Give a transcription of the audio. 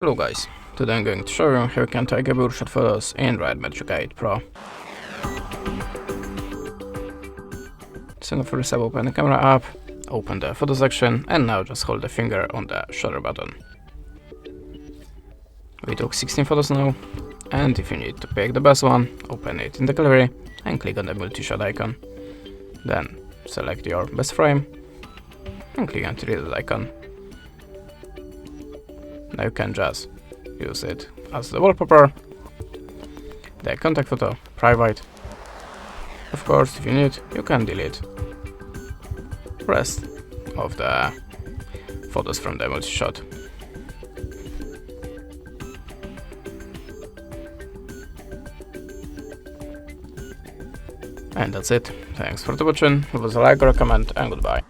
Hello guys, today I'm going to show you how you can take a shot photos in Red Magic 8 Pro. So first I'll open the camera app, open the photo section, and now just hold the finger on the shutter button. We took 16 photos now, and if you need to pick the best one, open it in the gallery and click on the multi-shot icon. Then select your best frame and click on the little icon. Now you can just use it as the wallpaper, the contact photo, private. Of course, if you need, you can delete the rest of the photos from the multi-shot. And that's it. Thanks for watching. Leave us a like or a comment, and goodbye.